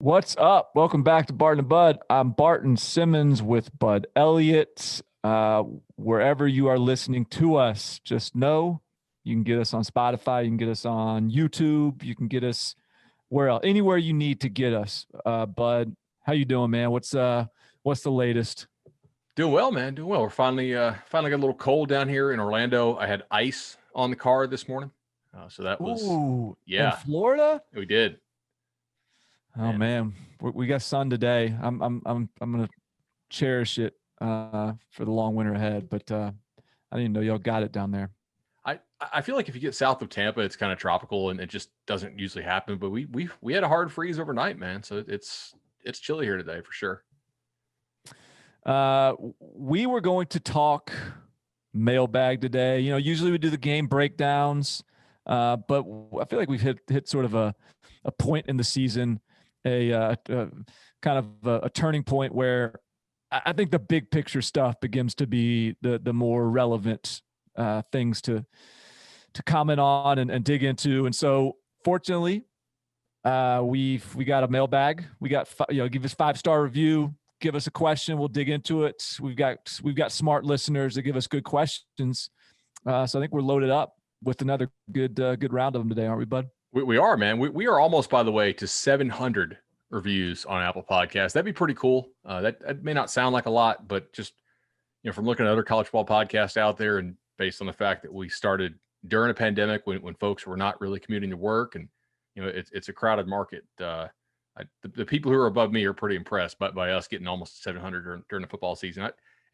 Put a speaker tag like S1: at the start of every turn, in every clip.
S1: What's up? Welcome back to Barton and Bud. I'm Barton Simmons with Bud Elliott. Wherever you are listening to us, just know you can get us on Spotify, you can get us on YouTube, you can get us where else, anywhere you need to get us. Bud, how you doing, man? What's the latest?
S2: Doing well, man. Doing well. We're finally got a little cold down here in Orlando. I had ice on the car this morning, so that was
S1: In Florida?
S2: we did.
S1: Oh man, we got sun today. I'm gonna cherish it for the long winter ahead. But I didn't know y'all got it down there.
S2: I feel like if you get south of Tampa, it's kind of tropical and it just doesn't usually happen. But we had a hard freeze overnight, man. So it's chilly here today for sure.
S1: We were going to talk mailbag today. You know, usually we do the game breakdowns, but I feel like we've hit sort of a point in the season, a kind of a turning point where I think the big picture stuff begins to be the more relevant things to comment on and dig into. And so, fortunately, we got a mailbag. We got give us 5-star review. Give us a question. We'll dig into it. We've got smart listeners that give us good questions. So I think we're loaded up with another good round of them today, aren't we, Bud?
S2: We are, man. We are almost, by the way, to 700 reviews on Apple Podcasts. That'd be pretty cool. That may not sound like a lot, but just from looking at other college football podcasts out there, and based on the fact that we started during a pandemic when folks were not really commuting to work, and it's a crowded market. The people who are above me are pretty impressed by us getting almost 700 during the football season.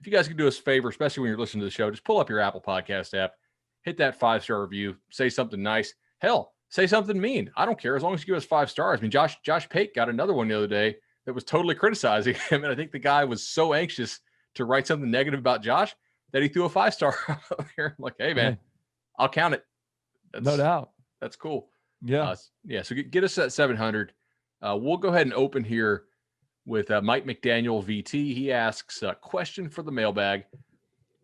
S2: If you guys could do us a favor, especially when you're listening to the show, just pull up your Apple Podcast app, hit that 5-star review, say something nice. Hell, say something mean. I don't care as long as you give us 5 stars. I mean, Josh Pate got another one the other day that was totally criticizing him, and I think the guy was so anxious to write something negative about Josh that he threw a 5-star up here. I'm like, hey man, I'll count it.
S1: No doubt.
S2: That's cool.
S1: Yeah.
S2: So get us at 700. We'll go ahead and open here with Mike McDaniel, VT. He asks a question for the mailbag.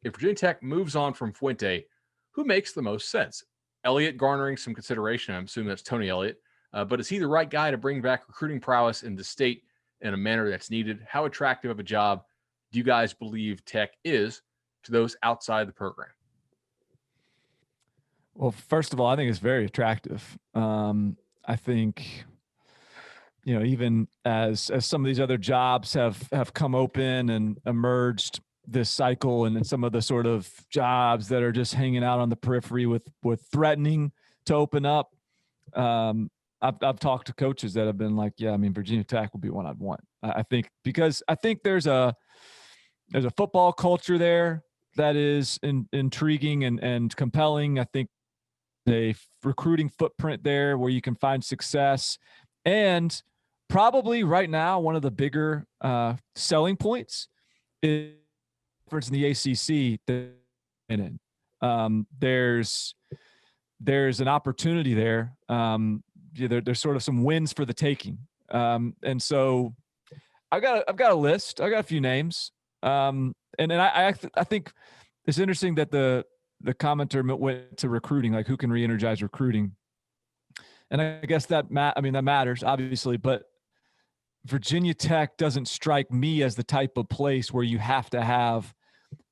S2: If Virginia Tech moves on from Fuente, who makes the most sense? Elliott garnering some consideration. I'm assuming that's Tony Elliott. But is he the right guy to bring back recruiting prowess in the state in a manner that's needed? How attractive of a job do you guys believe Tech is to those outside the program?
S1: Well, first of all, I think it's very attractive. I think, even as some of these other jobs have come open and emerged this cycle, and some of the sort of jobs that are just hanging out on the periphery with threatening to open up. I've talked to coaches that have been like, yeah, I mean, Virginia Tech would be one I'd want. I think because I think there's a football culture there that is intriguing and compelling. I think a recruiting footprint there where you can find success, and probably right now one of the bigger selling points is in the ACC. There's an opportunity there. There's sort of some wins for the taking, and so I've got a list. I got a few names, and I think it's interesting that the commenter went to recruiting, like who can re-energize recruiting. And I guess that matters, obviously, but Virginia Tech doesn't strike me as the type of place where you have to have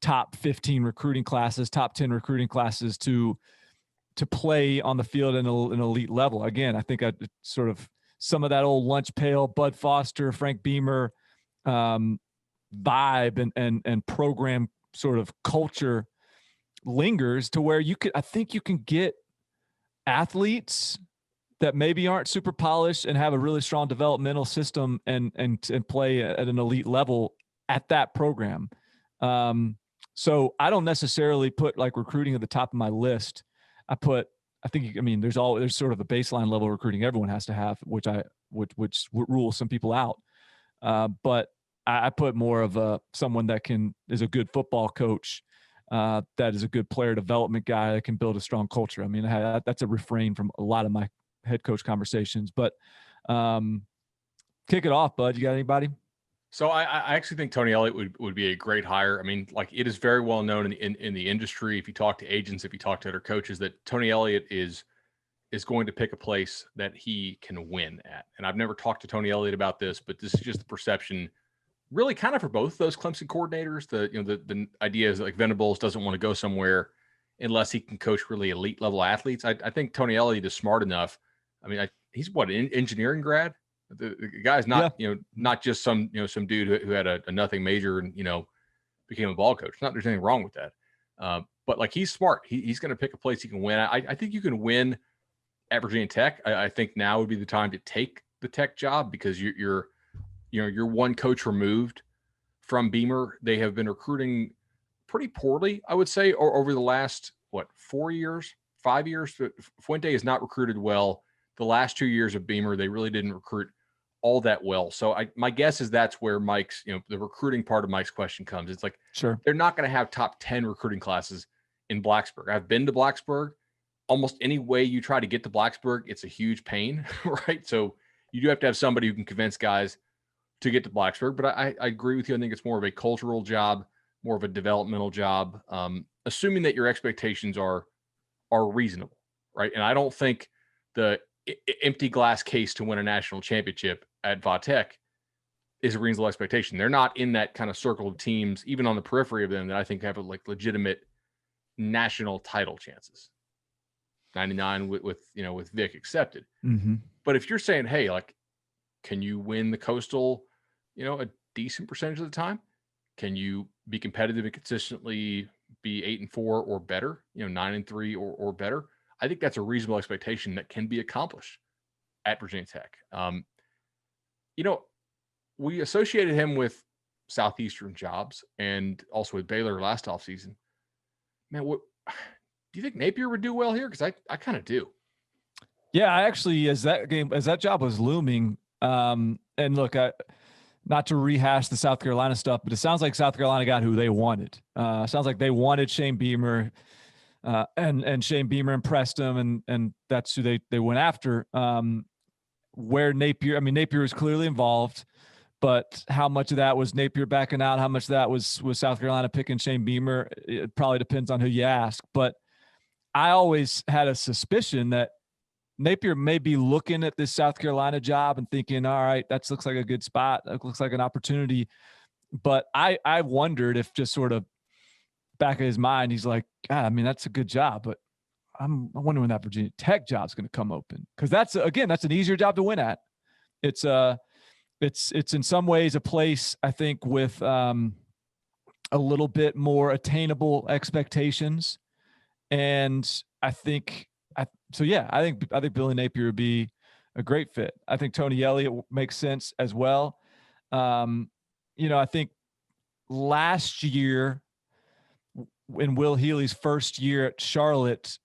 S1: top 15 recruiting classes, top 10 recruiting classes to play on the field in an elite level. Again, I think sort of some of that old lunch pail, Bud Foster, Frank Beamer vibe and program sort of culture lingers to where I think you can get athletes that maybe aren't super polished and have a really strong developmental system and play at an elite level at that program. So I don't necessarily put like recruiting at the top of my list. There's sort of a baseline level of recruiting everyone has to have, which rules some people out. But I put more of someone that is a good football coach, that is a good player development guy that can build a strong culture. I mean, that's a refrain from a lot of my head coach conversations, but kick it off, Bud. You got anybody?
S2: So I actually think Tony Elliott would be a great hire. I mean, like, it is very well known in the industry. If you talk to agents, if you talk to other coaches, that Tony Elliott is is going to pick a place that he can win at. And I've never talked to Tony Elliott about this, but this is just the perception really kind of for both those Clemson coordinators. The idea is like Venables doesn't want to go somewhere unless he can coach really elite level athletes. I think Tony Elliott is smart enough. I mean, he's what, an engineering grad? The guy's not, not just some dude who had a nothing major and, became a ball coach. Not there's anything wrong with that. But like, he's smart. He's going to pick a place he can win. I think you can win at Virginia Tech. I think now would be the time to take the Tech job because you're one coach removed from Beamer. They have been recruiting pretty poorly, I would say, or over the last, 5 years? Fuente has not recruited well. The last 2 years of Beamer, they really didn't recruit all that well. So my guess is that's where Mike's, the recruiting part of Mike's question comes. It's like,
S1: sure,
S2: they're not going to have top 10 recruiting classes in Blacksburg. I've been to Blacksburg. Almost any way you try to get to Blacksburg, it's a huge pain, right? So you do have to have somebody who can convince guys to get to Blacksburg. But I agree with you. I think it's more of a cultural job, more of a developmental job, assuming that your expectations are reasonable, right? And I don't think the empty glass case to win a national championship at Vatech is a reasonable expectation. They're not in that kind of circle of teams, even on the periphery of them, that I think have legitimate national title chances. 99 with Vic accepted.
S1: Mm-hmm.
S2: But if you're saying, hey, can you win the Coastal, a decent percentage of the time? Can you be competitive and consistently be 8-4 or better, 9-3 or better? I think that's a reasonable expectation that can be accomplished at Virginia Tech. We associated him with Southeastern jobs and also with Baylor last offseason. Man, what do you think Napier would do well here? Because I kind of do.
S1: Yeah, I actually, as that job was looming, and look, not to rehash the South Carolina stuff, but it sounds like South Carolina got who they wanted. Sounds like they wanted Shane Beamer, and Shane Beamer impressed them, and that's who they went after. Where Napier was clearly involved, but how much of that was Napier backing out? How much of that was South Carolina picking Shane Beamer? It probably depends on who you ask. But I always had a suspicion that Napier may be looking at this South Carolina job and thinking, all right, that looks like a good spot. That looks like an opportunity. But I wondered if just sort of back of his mind, he's like, God, that's a good job, but I wonder when that Virginia Tech job is going to come open. Because that's an easier job to win at. It's in some ways a place, I think, with a little bit more attainable expectations. And I think Billy Napier would be a great fit. I think Tony Elliott makes sense as well. I think last year in Will Healy's first year at Charlotte,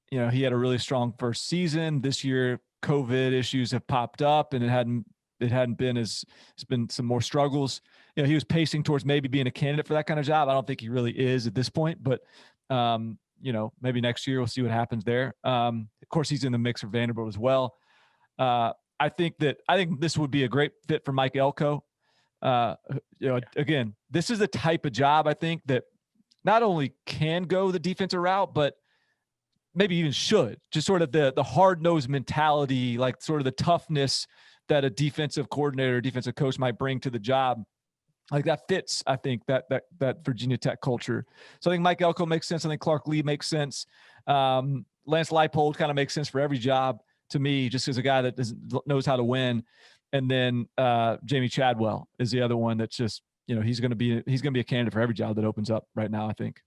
S1: he had a really strong first season. This year, COVID issues have popped up, and it hadn't been it's been some more struggles. He was pacing towards maybe being a candidate for that kind of job. I don't think he really is at this point, but maybe next year we'll see what happens there. Of course, he's in the mix for Vanderbilt as well. I think this would be a great fit for Mike Elko. Again, this is the type of job I think that not only can go the defensive route, but maybe even should. Just sort of the hard-nosed mentality, like sort of the toughness that a defensive coordinator, defensive coach might bring to the job. Like that fits, I think, that Virginia Tech culture. So I think Mike Elko makes sense. I think Clark Lee makes sense. Lance Leipold kind of makes sense for every job to me, just as a guy that knows how to win. And then Jamie Chadwell is the other one that's just, he's going to be a candidate for every job that opens up right now, I think.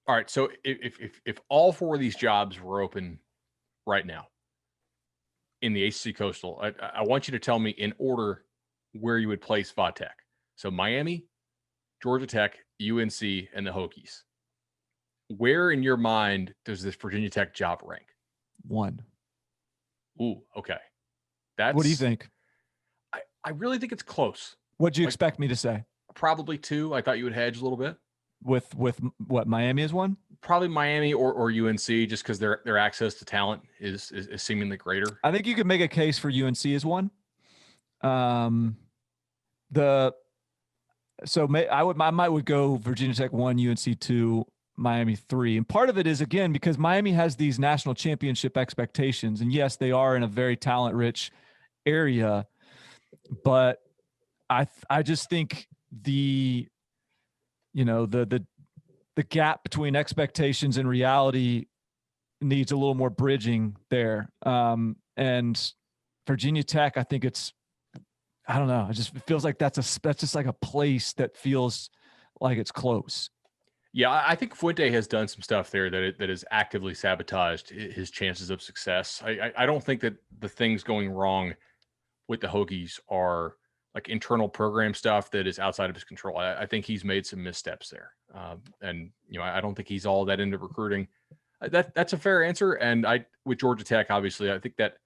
S2: All right. So if all four of these jobs were open right now in the ACC Coastal, I want you to tell me in order where you would place Vatech. So Miami, Georgia Tech, UNC, and the Hokies. Where in your mind does this Virginia Tech job rank?
S1: 1.
S2: Ooh, okay.
S1: What do you think?
S2: I really think it's close.
S1: What do you expect me to say?
S2: Probably 2. I thought you would hedge a little bit.
S1: With what, Miami is 1?
S2: Probably Miami or UNC, just because their access to talent is seemingly greater.
S1: I think you could make a case for UNC as 1. I might go Virginia Tech 1, UNC 2, Miami 3. And part of it is, again, because Miami has these national championship expectations. And yes, they are in a very talent rich area, but I just think the gap between expectations and reality needs a little more bridging there. And Virginia Tech, I think I don't know. It feels like that's just like a place that feels like it's close.
S2: Yeah, I think Fuente has done some stuff there that has actively sabotaged his chances of success. I don't think that the things going wrong with the Hokies are like internal program stuff that is outside of his control. I think he's made some missteps there. And, I don't think he's all that into recruiting. That's a fair answer. And with Georgia Tech, obviously, I think that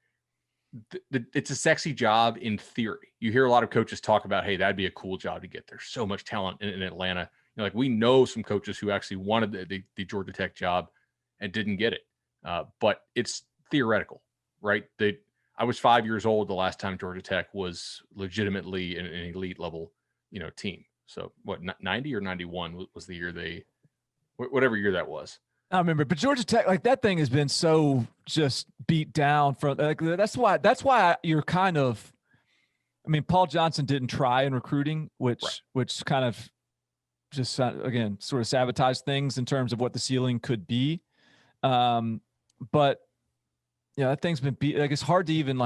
S2: it's a sexy job in theory. You hear a lot of coaches talk about, hey, that'd be a cool job to get. There's so much talent in Atlanta. Like we know some coaches who actually wanted the Georgia Tech job and didn't get it. But it's theoretical, right? I was 5 years old the last time Georgia Tech was legitimately an elite level, team. So what, 90 or 91 was the year whatever year that was.
S1: I remember, but Georgia Tech, like that thing has been so just beat down from that's why you're kind of, Paul Johnson didn't try in recruiting, which kind of just, again, sort of sabotage things in terms of what the ceiling could be. But that thing's been beat. Like it's hard to even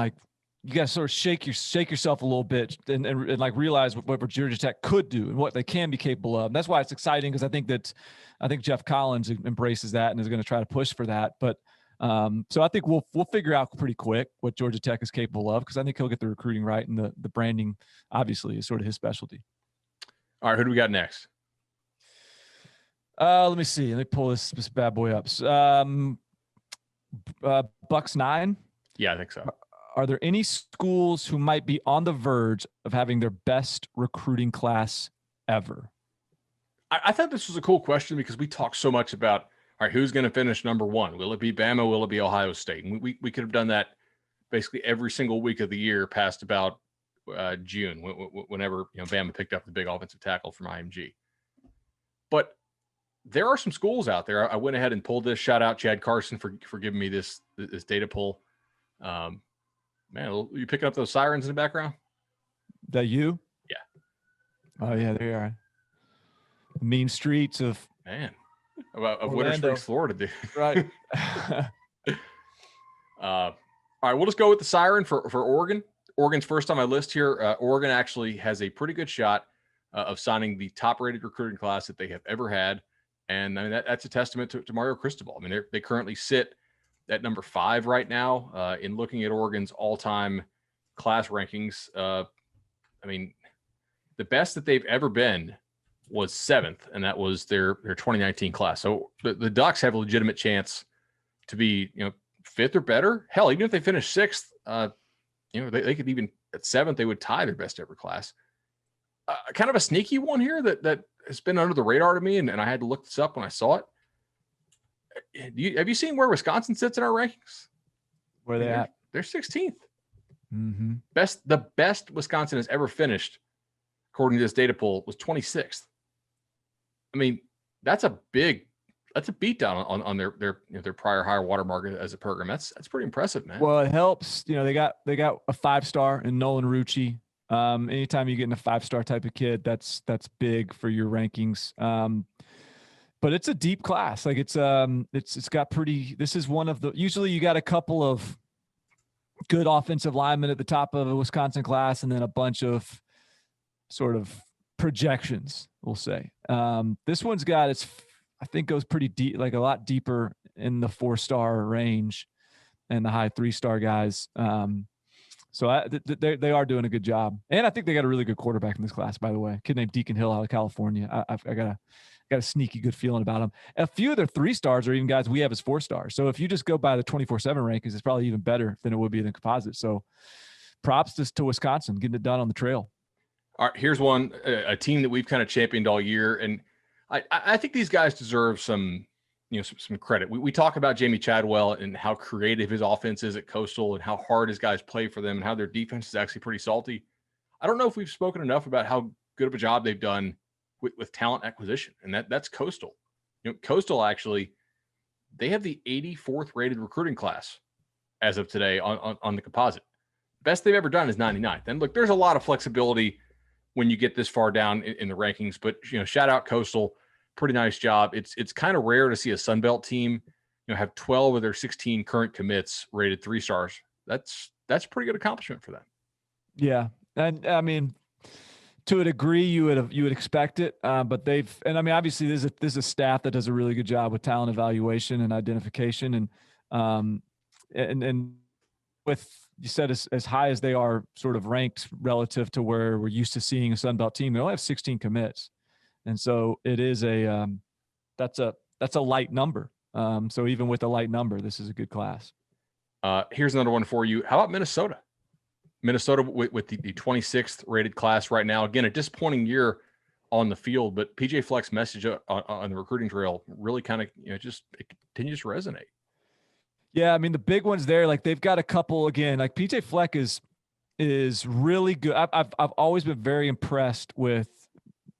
S1: you got to sort of shake yourself a little bit and like realize what Georgia Tech could do and what they can be capable of. And that's why it's exciting, because I think Jeff Collins embraces that and is going to try to push for that. But so I think we'll figure out pretty quick what Georgia Tech is capable of, because I think he'll get the recruiting right, and the branding obviously is sort of his specialty.
S2: All right, who do we got next?
S1: Let me see. Let me pull this bad boy up. Bucks 9.
S2: Yeah, I think so.
S1: Are there any schools who might be on the verge of having their best recruiting class ever?
S2: I thought this was a cool question because we talk so much about, all right, who's going to finish number 1? Will it be Bama? Will it be Ohio State? And we could have done that basically every single week of the year past about June, whenever Bama picked up the big offensive tackle from IMG. But there are some schools out there. I went ahead and pulled this. Shout out Chad Carson for giving me this data pull. Man, are you picking up those sirens in the background?
S1: That you?
S2: Yeah.
S1: Oh yeah, they are. The mean streets of
S2: Winter Springs, Florida, dude.
S1: Right.
S2: All right, we'll just go with the siren for Oregon. Oregon's first on my list here. Oregon actually has a pretty good shot of signing the top-rated recruiting class that they have ever had. And that's a testament to Mario Cristobal. They currently sit at number 5 right now in looking at Oregon's all-time class rankings. The best that they've ever been was 7th, and that was their 2019 class. So the Ducks have a legitimate chance to be 5th or better. Hell, even if they finish 6th, they could even at 7th they would tie their best ever class. Kind of a sneaky one here that has been under the radar to me, and I had to look this up when I saw it. Have you seen where Wisconsin sits in our rankings?
S1: Where they at?
S2: They're 16th.
S1: Mm-hmm.
S2: The best Wisconsin has ever finished, according to this data poll, was 26th. That's a beatdown on their prior higher water mark as a program. That's pretty impressive, man.
S1: Well, it helps. They got a 5-star in Nolan Rucci. Anytime you get in a 5-star type of kid, that's big for your rankings. But it's a deep class. Like it's got pretty. This is one of the. Usually, you got a couple of good offensive linemen at the top of a Wisconsin class, and then a bunch of sort of projections, we'll say. This one's got I think goes pretty deep, like a lot deeper in the 4-star range and the high 3-star guys. So they are doing a good job. And I think they got a really good quarterback in this class, by the way. A kid named Deacon Hill out of California. I got a sneaky good feeling about him. A few of their 3-stars are even guys we have as 4-stars. So if you just go by the 24/7 rankings, it's probably even better than it would be in the composite. So props to Wisconsin getting it done on the trail.
S2: All right, here's one, a team that we've kind of championed all year. And I think these guys deserve some credit. We talk about Jamie Chadwell and how creative his offense is at Coastal and how hard his guys play for them and how their defense is actually pretty salty. I don't know if we've spoken enough about how good of a job they've done with talent acquisition, and that's Coastal. Coastal actually, they have the 84th rated recruiting class as of today on the composite. Best they've ever done is 99th. And look, there's a lot of flexibility when you get this far down in the rankings, but shout out Coastal, pretty nice job. It's kind of rare to see a Sun Belt team, have 12 of their 16 current commits rated 3 stars. That's a pretty good accomplishment for them.
S1: Yeah, and I mean, to a degree, you would expect it, but obviously, there's a staff that does a really good job with talent evaluation and identification, and with, you said, as high as they are sort of ranked relative to where we're used to seeing a Sun Belt team, they only have 16 commits, and so it is that's a light number. So even with a light number, this is a good class.
S2: Here's another one for you. How about Minnesota? Minnesota with the 26th rated class right now. Again, a disappointing year on the field, but PJ Fleck's message on the recruiting trail really kind of, it continues to resonate.
S1: Yeah, I mean, the big ones there, like they've got a couple, again, like PJ Fleck is really good. I've always been very impressed with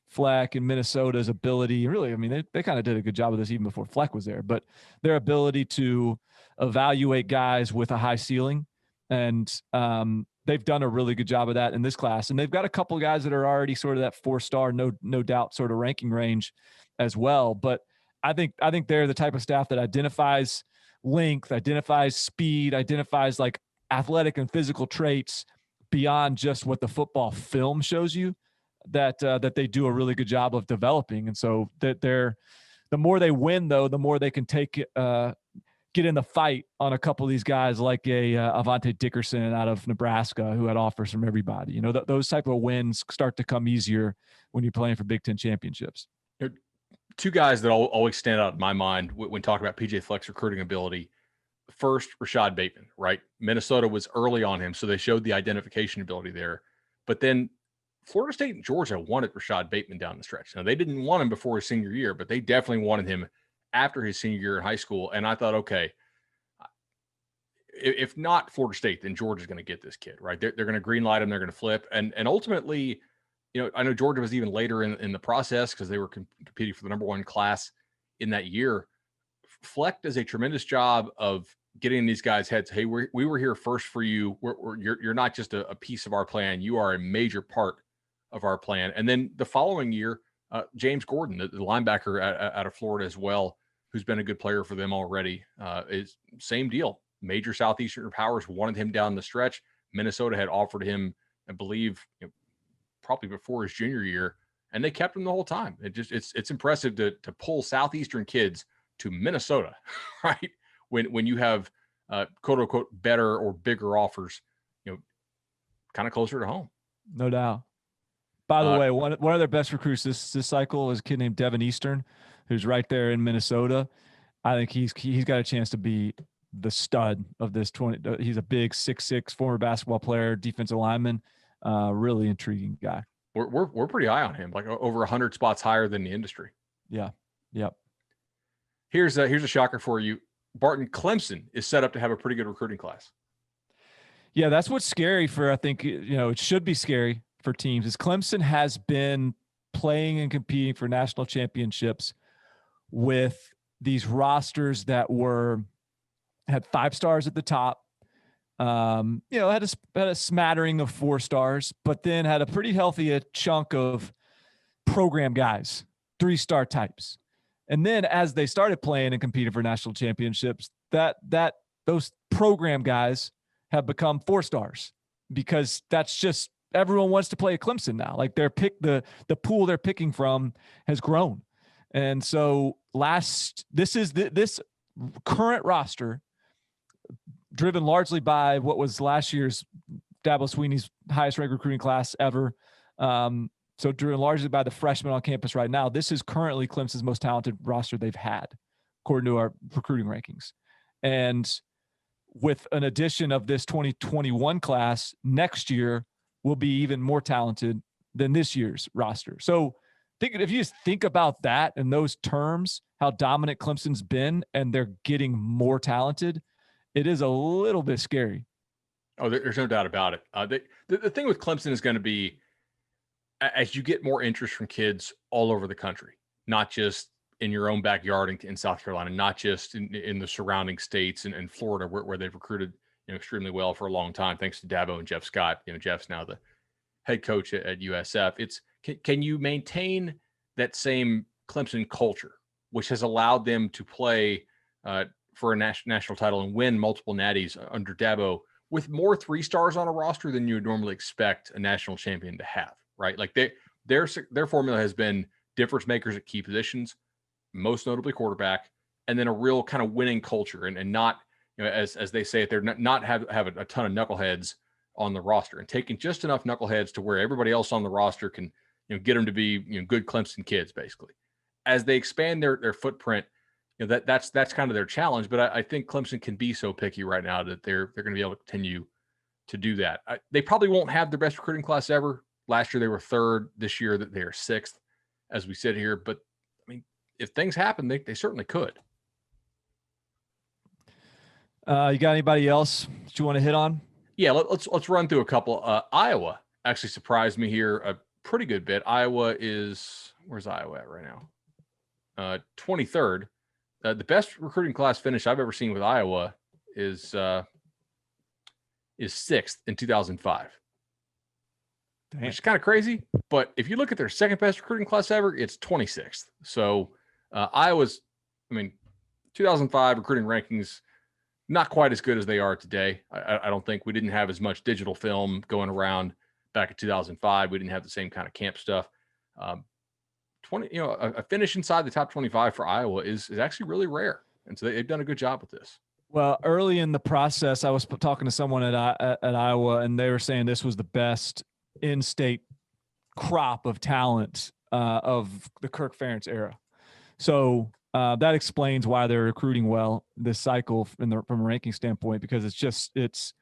S1: Fleck and Minnesota's ability. Really, I mean, they kind of did a good job of this even before Fleck was there, but their ability to evaluate guys with a high ceiling. And they've done a really good job of that in this class. And they've got a couple of guys that are already sort of that 4-star, no doubt sort of ranking range as well. But I think they're the type of staff that identifies length, identifies speed, identifies like athletic and physical traits beyond just what the football film shows you, that they do a really good job of developing. And so that the more they win, though, the more they can get in the fight on a couple of these guys like Avante Dickerson out of Nebraska, who had offers from everybody. Those type of wins start to come easier when you're playing for Big Ten championships.
S2: Two guys that always stand out in my mind when talking about PJ Fleck's recruiting ability. First, Rashad Bateman, right? Minnesota was early on him, so they showed the identification ability there. But then Florida State and Georgia wanted Rashad Bateman down the stretch. Now, they didn't want him before his senior year, but they definitely wanted him after his senior year in high school. And I thought, okay, if not Florida State, then Georgia's going to get this kid, right? They're going to green light him. They're going to flip. And ultimately, I know Georgia was even later in the process because they were competing for the number 1 class in that year. Fleck does a tremendous job of getting in these guys' heads. Hey, we were here first for you. You're not just a piece of our plan. You are a major part of our plan. And then the following year, James Gordon, the linebacker out of Florida as well, who's been a good player for them already, is same deal. Major Southeastern powers wanted him down the stretch. Minnesota had offered him, I believe, probably before his junior year, and they kept him the whole time. It's impressive to pull Southeastern kids to Minnesota, right? When you have quote unquote better or bigger offers, kind of closer to home.
S1: No doubt. By the way, one of their best recruits this cycle is a kid named Devin Eastern, who's right there in Minnesota. I think he's got a chance to be the stud of this 20. He's a big 6'6" former basketball player, defensive lineman, really intriguing guy.
S2: We're pretty high on him, like over 100 spots higher than the industry.
S1: Yeah. Yep.
S2: Here's a shocker for you. Barton, Clemson is set up to have a pretty good recruiting class.
S1: Yeah, that's what's scary for, I think, it should be scary for teams, is Clemson has been playing and competing for national championships with these rosters that had 5 stars at the top, had a smattering of 4 stars, but then had a pretty healthy chunk of program guys, 3-star types. And then as they started playing and competing for national championships, those program guys have become 4 stars, because that's just, everyone wants to play at Clemson now. Like the pool they're picking from has grown. And so this current roster, driven largely by what was last year's Dabo Swinney's highest ranked recruiting class ever. So driven largely by the freshmen on campus right now, this is currently Clemson's most talented roster they've had, according to our recruiting rankings. And with an addition of this 2021 class, next year will be even more talented than this year's roster. So if you just think about that in those terms, how dominant Clemson's been, and they're getting more talented, it is a little bit scary.
S2: Oh, there's no doubt about it. The thing with Clemson is going to be, as you get more interest from kids all over the country, not just in your own backyard in South Carolina, not just in the surrounding states and Florida, where they've recruited extremely well for a long time, thanks to Dabo and Jeff Scott. Jeff's now the head coach at USF. Can you maintain that same Clemson culture, which has allowed them to play for a national title and win multiple natties under Dabo with more 3-stars on a roster than you would normally expect a national champion to have, right? Like their formula has been difference makers at key positions, most notably quarterback, and then a real kind of winning culture and not, as they say it, they're not have a ton of knuckleheads on the roster, and taking just enough knuckleheads to where everybody else on the roster can, get them to be, good Clemson kids, basically. As they expand their footprint, that's kind of their challenge. But I think Clemson can be so picky right now that they're going to be able to continue to do that. They probably won't have their best recruiting class ever. Last year they were 3rd. This year that they are 6th, as we sit here. But I mean, if things happen, they certainly could.
S1: You got anybody else that you want to hit on?
S2: Yeah, let's run through a couple. Iowa actually surprised me here a pretty good bit. Where's Iowa at right now? 23rd. The best recruiting class finish I've ever seen with Iowa is 6th in 2005. Damn. Which is kind of crazy. But if you look at their second best recruiting class ever, it's 26th. So Iowa's, 2005 recruiting rankings, not quite as good as they are today. I don't think we didn't have as much digital film going around back in 2005. We didn't have the same kind of camp stuff. A finish inside the top 25 for Iowa is actually really rare. And so they've done a good job with this.
S1: Well, early in the process, I was talking to someone at Iowa, and they were saying this was the best in-state crop of talent of the Kirk Ferentz era. So that explains why they're recruiting well this cycle from a ranking standpoint, because it's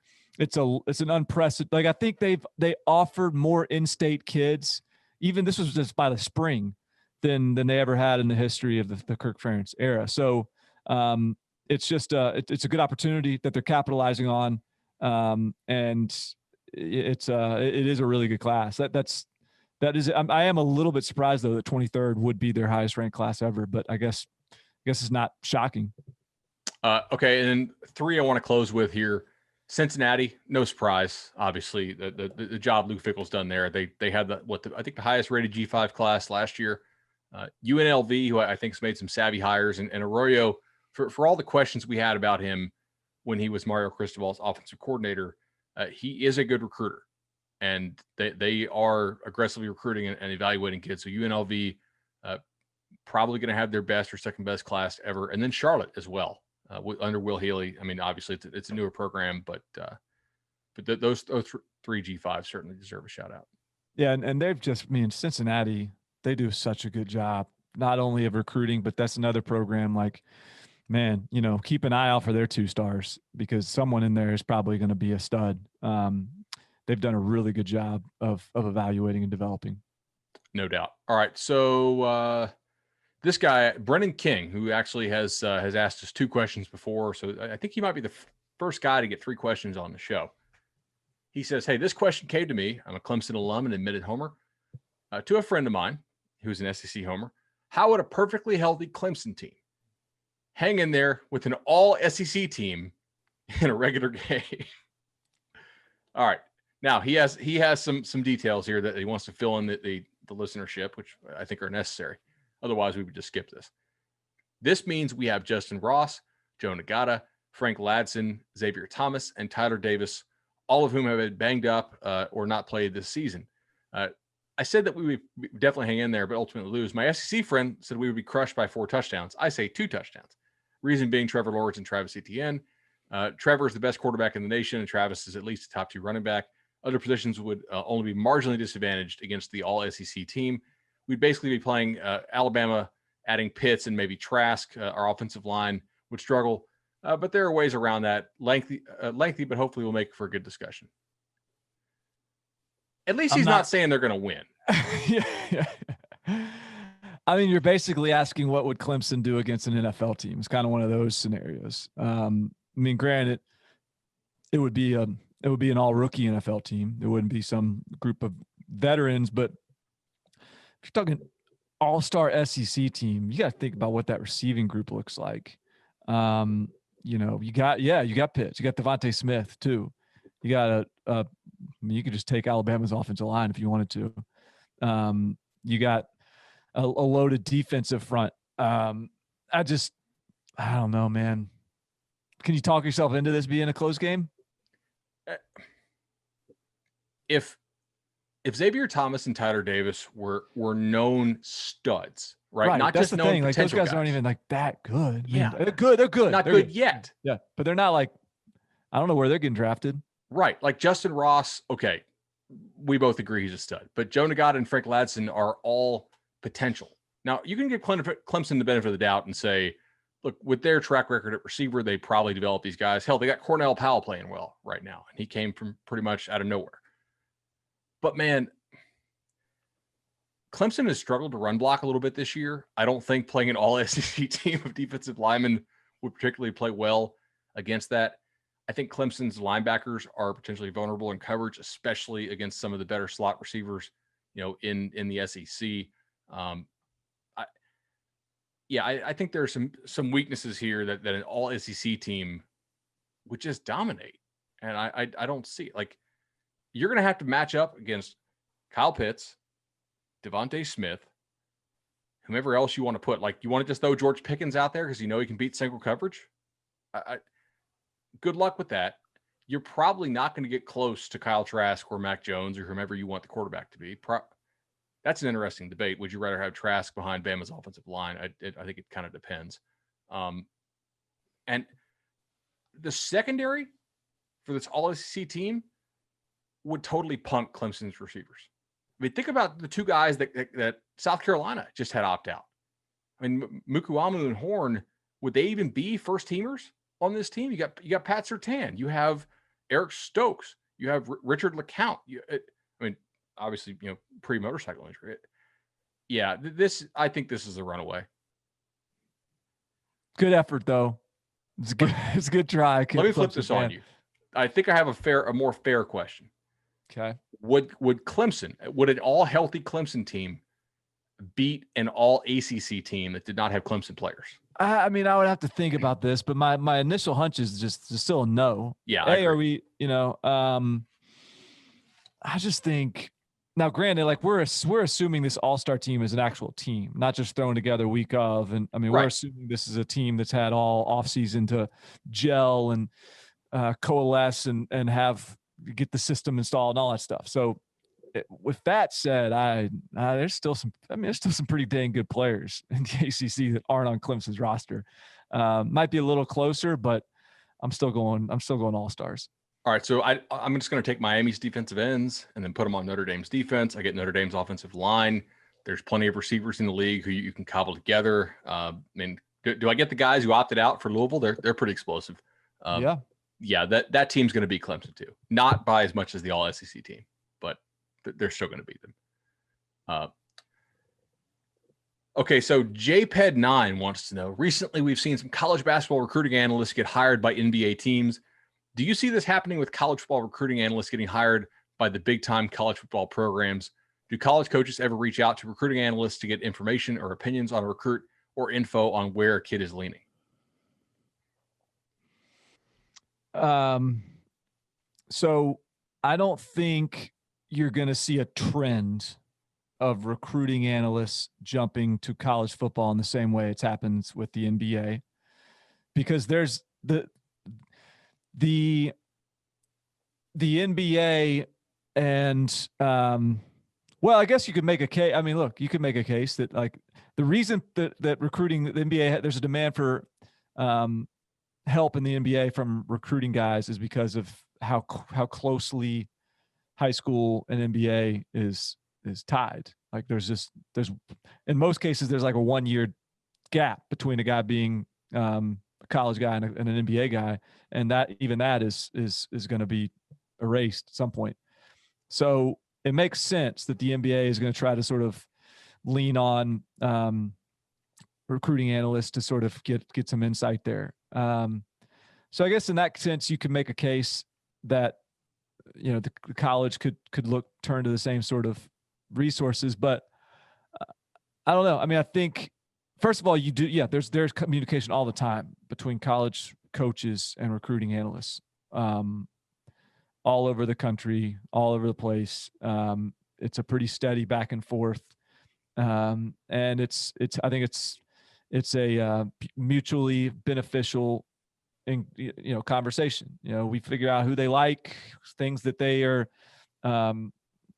S1: an unprecedented. Like, I think they offered more in-state kids. Even this was just by the spring than they ever had in the history of the Kirk Ferentz era. So it's just it's a good opportunity that they're capitalizing on, and it is a really good class. I am a little bit surprised though that 23rd would be their highest ranked class ever, but I guess it's not shocking.
S2: Okay, and then 3 I want to close with here. Cincinnati, no surprise. Obviously, the job Lou Fickell's done there. They had I think the highest rated G5 class last year. UNLV, who I think has made some savvy hires, and Arroyo, for all the questions we had about him when he was Mario Cristobal's offensive coordinator, he is a good recruiter, and they are aggressively recruiting and evaluating kids. So UNLV probably going to have their best or second best class ever, and then Charlotte as well under Will Healy. Obviously it's a newer program, but those 3 G5 certainly deserve a shout out.
S1: Yeah, and they've just Cincinnati. They do such a good job, not only of recruiting, but that's another program. Like, man, keep an eye out for their 2-stars, because someone in there is probably going to be a stud. They've done a really good job of evaluating and developing.
S2: No doubt. All right. So this guy, Brennan King, who actually has asked us 2 questions before. So I think he might be the first guy to get 3 questions on the show. He says, hey, this question came to me. I'm a Clemson alum and admitted homer. To a friend of mine who's an SEC homer. How would a perfectly healthy Clemson team hang in there with an all SEC team in a regular game? All right. Now he has some details here that he wants to fill in the listenership, which I think are necessary. Otherwise, we would just skip this. This means we have Justin Ross, Joe Nagata, Frank Ladson, Xavier Thomas, and Tyler Davis, all of whom have been banged up or not played this season. I said that we would definitely hang in there, but ultimately lose. My SEC friend said we would be crushed by 4 touchdowns. I say 2 touchdowns. Reason being Trevor Lawrence and Travis Etienne. Trevor is the best quarterback in the nation, and Travis is at least a top 2 running back. Other positions would only be marginally disadvantaged against the all-SEC team. We'd basically be playing Alabama, adding Pitts and maybe Trask. Our offensive line would struggle, but there are ways around that. Lengthy, but hopefully we'll make for a good discussion. At least he's not saying they're going to win.
S1: Yeah. You're basically asking what would Clemson do against an NFL team. It's kind of one of those scenarios. Granted, it would be an all-rookie NFL team. It wouldn't be some group of veterans, but if you're talking all-star SEC team, you got to think about what that receiving group looks like. You got Pitts, you got Devontae Smith too. You got you could just take Alabama's offensive line if you wanted to. You got a loaded defensive front. I don't know, man. Can you talk yourself into this being a close game?
S2: If Xavier Thomas and Tyler Davis were known studs, right? Not
S1: That's
S2: just
S1: the
S2: known
S1: thing. Like those guys aren't even like that good.
S2: Yeah,
S1: they're good. They're good.
S2: Not good yet.
S1: Yeah, but they're not like, I don't know where they're getting drafted.
S2: Right, like Justin Ross. Okay, we both agree he's a stud, but Joe Nagata and Frank Ladson are all potential. Now you can give Clemson the benefit of the doubt and say, look, with their track record at receiver, they probably developed these guys. Hell, they got Cornell Powell playing well right now, and he came from pretty much out of nowhere. But man, Clemson has struggled to run block a little bit this year. I don't think playing an all-SEC team of defensive linemen would particularly play well against that. I think Clemson's linebackers are potentially vulnerable in coverage, especially against some of the better slot receivers, in the SEC. I think there are some weaknesses here that an all-SEC team would just dominate, and I don't see it. Like, you're going to have to match up against Kyle Pitts, Devontae Smith, whomever else you want to put. Like, you want to just throw George Pickens out there because he can beat single coverage? Good luck with that. You're probably not going to get close to Kyle Trask or Mac Jones or whomever you want the quarterback to be. That's an interesting debate. Would you rather have Trask behind Bama's offensive line? I think it kind of depends. And the secondary for this all-SEC team would totally punk Clemson's receivers. I mean, think about the two guys that South Carolina just had opt out. I mean, Mukuamu and Horn, would they even be first teamers on this team? You got Pat Surtain, you have Eric Stokes, you have Richard LeCount. Obviously, pre-motorcycle injury. Yeah, I think this is a runaway.
S1: Good effort, though. It's good. It's a good try.
S2: Let me flip this on you. I think I have a more fair question.
S1: Okay.
S2: Would an all healthy Clemson team beat an all ACC team that did not have Clemson players?
S1: I would have to think about this, but my initial hunch is just still a no.
S2: Yeah.
S1: Are we? I just think. Now, granted, like we're assuming this all-star team is an actual team, not just thrown together week of. And we're assuming this is a team that's had all offseason to gel and coalesce and get the system installed and all that stuff. So, with that said, there's still some pretty dang good players in the ACC that aren't on Clemson's roster. Might be a little closer, but I'm still going all-stars.
S2: All right, so I'm just going to take Miami's defensive ends and then put them on Notre Dame's defense. I get Notre Dame's offensive line. There's plenty of receivers in the league who you can cobble together. Do I get the guys who opted out for Louisville? They're pretty explosive. Yeah, that team's going to beat Clemson too. Not by as much as the All-SEC team, but they're still going to beat them. Okay, so JPED9 wants to know, recently we've seen some college basketball recruiting analysts get hired by NBA teams. Do you see this happening with college football recruiting analysts getting hired by the big-time college football programs? Do college coaches ever reach out to recruiting analysts to get information or opinions on a recruit or info on where a kid is leaning?
S1: So I don't think you're going to see a trend of recruiting analysts jumping to college football in the same way it's happened with the NBA, because there's the NBA and I guess you could make a case. Look, you could make a case that like the reason that recruiting the NBA, there's a demand for help in the NBA from recruiting guys is because of how closely high school and NBA is tied. Like there's in most cases there's like a 1 year gap between a guy being a college guy and an NBA guy, and that is going to be erased at some point. So it makes sense that the NBA is going to try to sort of lean on recruiting analysts to sort of get some insight there. So I guess in that sense, you could make a case that the college could turn to the same sort of resources, but I don't know. I mean, I think first of all, you do. Yeah, there's communication all the time between college coaches and recruiting analysts, all over the country, all over the place. It's a pretty steady back and forth, and I think it's a mutually beneficial conversation. We figure out who they like, things that they are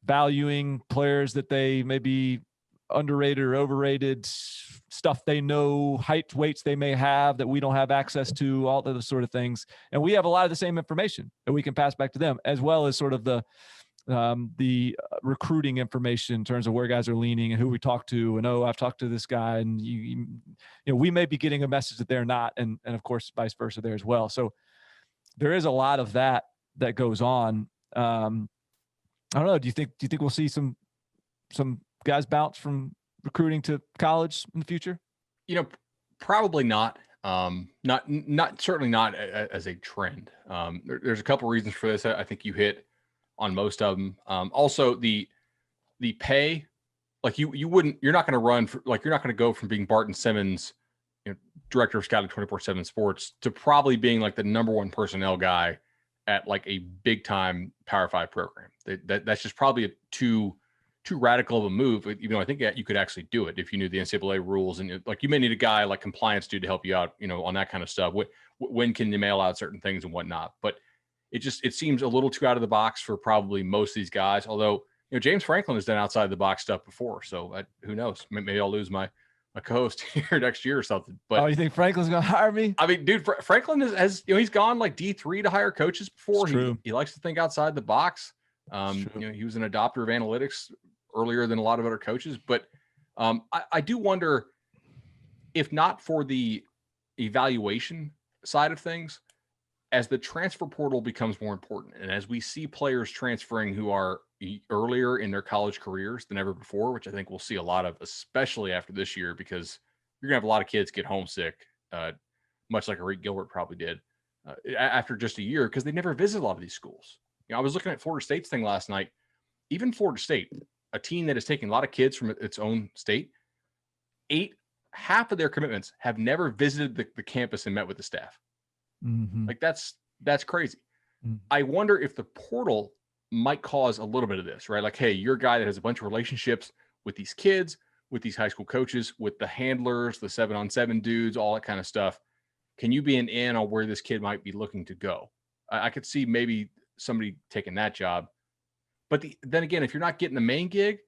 S1: valuing, players that they maybe underrated or overrated, stuff they know, height, weights they may have that we don't have access to, all those sort of things. And we have a lot of the same information that we can pass back to them, as well as sort of the recruiting information in terms of where guys are leaning and who we talk to. And, I've talked to this guy, and we may be getting a message that they're not. And of course, vice versa there as well. So there is a lot of that goes on. I don't know. Do you think we'll see some guys bounce from recruiting to college in the future?
S2: Probably not. Not certainly not as a trend. There's a couple reasons for this. I think you hit on most of them. Also the pay, like you're not going to run for, like, you're not going to go from being Barton Simmons, director of scouting 24/7 sports, to probably being like the number one personnel guy at like a big time Power 5 program. That's just probably a too radical of a move. Even though I think you could actually do it if you knew the NCAA rules, and like you may need a guy like compliance dude to help you out, on that kind of stuff. When can you mail out certain things and whatnot? But it seems a little too out of the box for probably most of these guys. Although, James Franklin has done outside the box stuff before. So who knows? Maybe I'll lose my co-host here next year or something. But
S1: you think Franklin's going to hire me?
S2: I mean, dude, Franklin has he's gone like D3 to hire coaches before. He likes to think outside the box. He was an adopter of analytics earlier than a lot of other coaches. But I do wonder, if not for the evaluation side of things, as the transfer portal becomes more important, and as we see players transferring who are earlier in their college careers than ever before, which I think we'll see a lot of, especially after this year, because you're gonna have a lot of kids get homesick, much like Arik Gilbert probably did after just a year, because they never visit a lot of these schools. I was looking at Florida State's thing last night. Even Florida State, a team that is taking a lot of kids from its own state, half of their commitments have never visited the campus and met with the staff.
S1: Mm-hmm.
S2: Like that's crazy.
S1: Mm-hmm.
S2: I wonder if the portal might cause a little bit of this, right? Like, hey, you're a guy that has a bunch of relationships with these kids, with these high school coaches, with the handlers, the 7-on-7 dudes, all that kind of stuff. Can you be an in on where this kid might be looking to go? I could see maybe somebody taking that job. But then again, if you're not getting the main gig,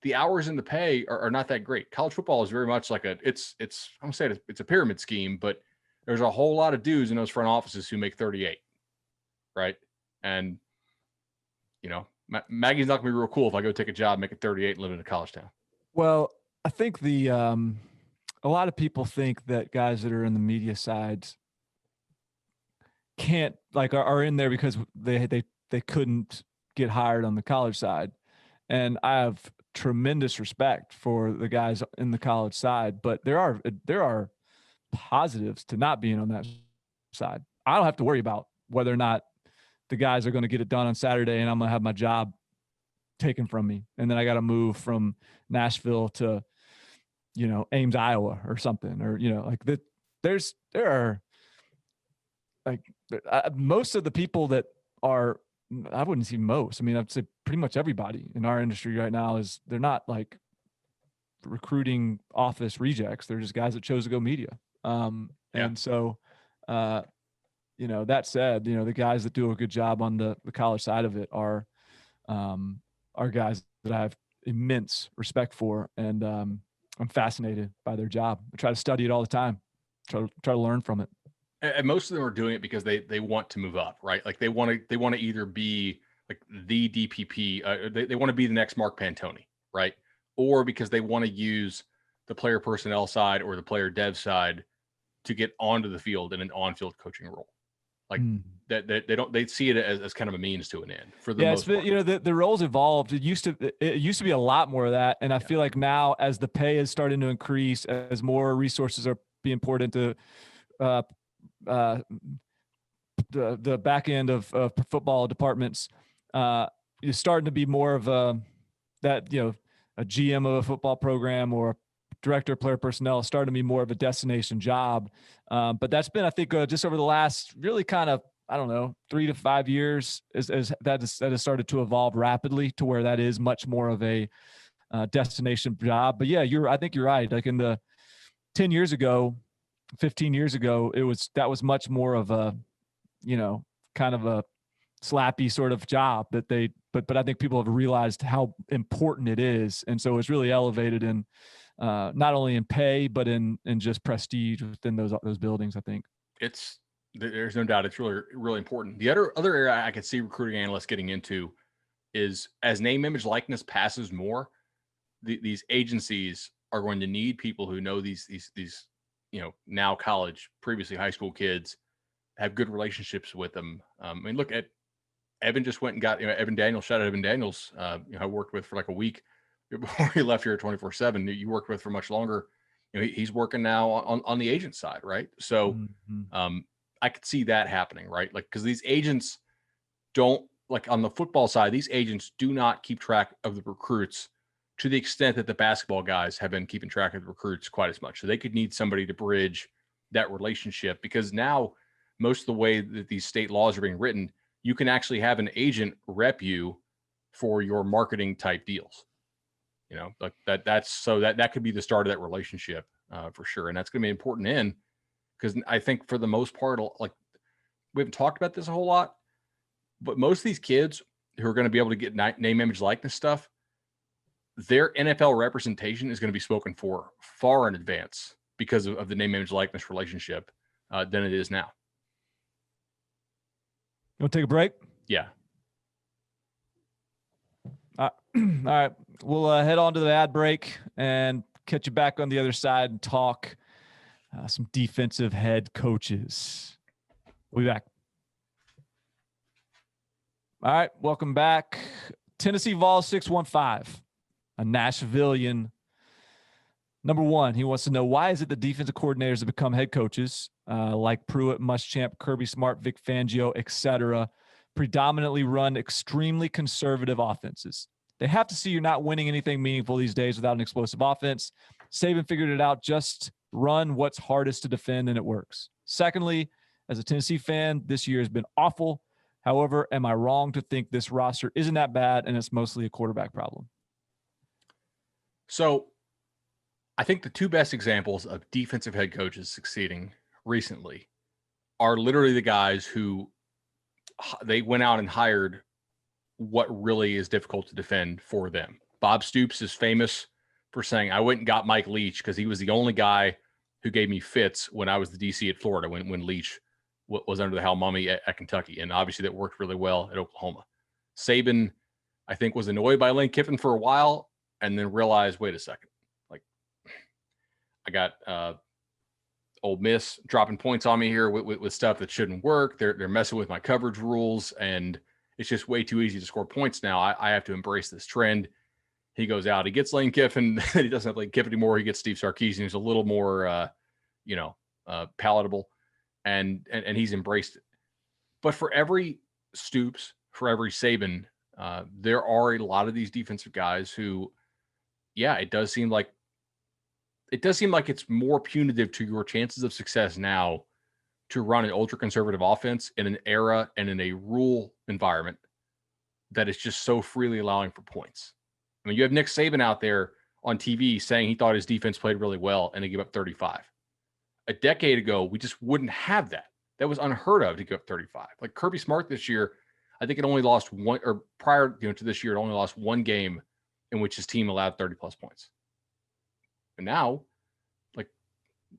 S2: the hours and the pay are not that great. College football is very much like it's I'm gonna say it's a pyramid scheme, but there's a whole lot of dudes in those front offices who make 38, right? And Maggie's not gonna be real cool if I go take a job making 38 and live in a college town.
S1: Well, I think a lot of people think that guys that are in the media side can't, like, are in there because they couldn't get hired on the college side. And I have tremendous respect for the guys in the college side, but there are positives to not being on that side. I don't have to worry about whether or not the guys are going to get it done on Saturday and I'm going to have my job taken from me. And then I got to move from Nashville to, Ames, Iowa or something, or, like that. There are like most of the people that are, I wouldn't say most. I mean, I'd say pretty much everybody in our industry right now they're not like recruiting office rejects. They're just guys that chose to go media. And so, that said, the guys that do a good job on the college side of it are guys that I have immense respect for. And I'm fascinated by their job. I try to study it all the time, try to learn from it.
S2: And most of them are doing it because they want to move up, right? Like they want to either be like the DPP, they want to be the next Mark Pantoni, right? Or because they want to use the player personnel side or the player dev side to get onto the field in an on-field coaching role. Like that they see it as kind of a means to an end for the most part.
S1: The roles evolved. It used to be a lot more of that. And I feel like now, as the pay is starting to increase, as more resources are being poured into the back end of football departments, you're starting to be more of a GM of a football program or director of player personnel started to be more of a destination job. But that's been, I think, just over the last really kind of, I don't know, 3 to 5 years, as that has started to evolve rapidly to where that is much more of a destination job. But yeah, I think you're right. Like in the 10 years ago, 15 years ago, that was much more of a, kind of a slappy sort of job that but I think people have realized how important it is. And so it's really elevated in not only in pay, but in just prestige within those buildings, I think.
S2: There's no doubt it's really, really important. The other area I could see recruiting analysts getting into is as name, image, likeness passes more, these agencies are going to need people who know these now college, previously high school kids, have good relationships with them. I mean, look at Evan just went and got, Evan Daniels, shout out Evan Daniels, I worked with for like a week before he left here at 24/7. You worked with for much longer. He's working now on the agent side, right? So I could see that happening, right? Like, because these agents don't, like on the football side, these agents do not keep track of the recruits to the extent that the basketball guys have been keeping track of the recruits quite as much. So they could need somebody to bridge that relationship, because now most of the way that these state laws are being written, you can actually have an agent rep you for your marketing type deals. Like that could be the start of that relationship for sure. And that's going to be important because I think for the most part, like we haven't talked about this a whole lot, but most of these kids who are going to be able to get name, image, likeness stuff, their NFL representation is going to be spoken for far in advance because of the name, image, likeness relationship than it is now.
S1: You want to take a break?
S2: Yeah.
S1: All right. We'll head on to the ad break and catch you back on the other side and talk some defensive head coaches. We'll be back. All right. Welcome back. Tennessee Vols 615, a Nashvilleian. Number one, he wants to know, why is it the defensive coordinators have become head coaches like Pruitt, Muschamp, Kirby Smart, Vic Fangio, etc., predominantly run extremely conservative offenses? They have to see you're not winning anything meaningful these days without an explosive offense. Saban figured it out. Just run what's hardest to defend, and it works. Secondly, as a Tennessee fan, this year has been awful. However, am I wrong to think this roster isn't that bad and it's mostly a quarterback problem?
S2: So I think the two best examples of defensive head coaches succeeding recently are literally the guys who they went out and hired what really is difficult to defend for them. Bob Stoops is famous for saying, I went and got Mike Leach because he was the only guy who gave me fits when I was the DC at Florida, when Leach was under the helm mommy at Kentucky. And obviously that worked really well at Oklahoma. Saban, I think, was annoyed by Lane Kiffin for a while and then realized, wait a second, like I got Ole Miss dropping points on me here with stuff that shouldn't work. They're messing with my coverage rules, and it's just way too easy to score points now. I have to embrace this trend. He goes out, he gets Lane Kiffin. He doesn't have Lane Kiffin anymore. He gets Steve Sarkisian, who's a little more, palatable, and he's embraced it. But for every Stoops, for every Saban, there are a lot of these defensive guys who, it does seem like it's more punitive to your chances of success now to run an ultra conservative offense in an era and in a rule environment that is just so freely allowing for points. I mean, you have Nick Saban out there on TV saying he thought his defense played really well and he gave up 35. A decade ago, we just wouldn't have that. That was unheard of to give up 35. Like Kirby Smart this year, I think it only lost one, or prior to this year, it only lost one game in which his team allowed 30 plus points. And now, like,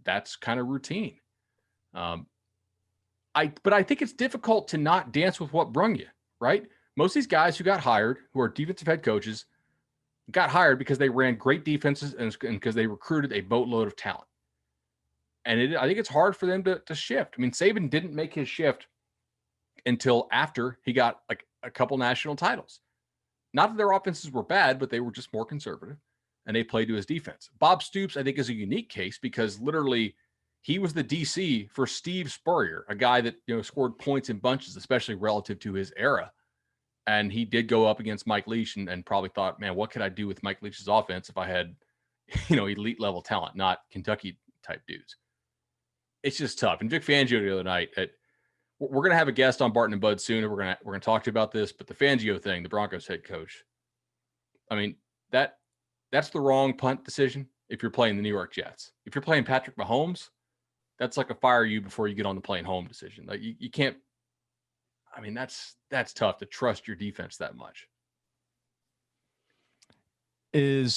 S2: that's kind of routine. But I think it's difficult to not dance with what brung you, right? Most of these guys who got hired, who are defensive head coaches, got hired because they ran great defenses and because they recruited a boatload of talent. And I think it's hard for them to shift. I mean, Saban didn't make his shift until after he got like a couple national titles. Not that their offenses were bad, but they were just more conservative and they played to his defense. Bob Stoops, I think, is a unique case because literally he was the DC for Steve Spurrier, a guy that scored points in bunches, especially relative to his era. And he did go up against Mike Leach and probably thought, man, what could I do with Mike Leach's offense if I had elite level talent, not Kentucky type dudes. It's just tough. And Vic Fangio the other night, we're going to have a guest on Barton and Bud soon, and we're going to talk to you about this. But the Fangio thing, the Broncos head coach, I mean, that's the wrong punt decision if you're playing the New York Jets. If you're playing Patrick Mahomes, that's like a fire you before you get on the plane home decision. Like you can't. I mean, that's tough to trust your defense that much.
S1: I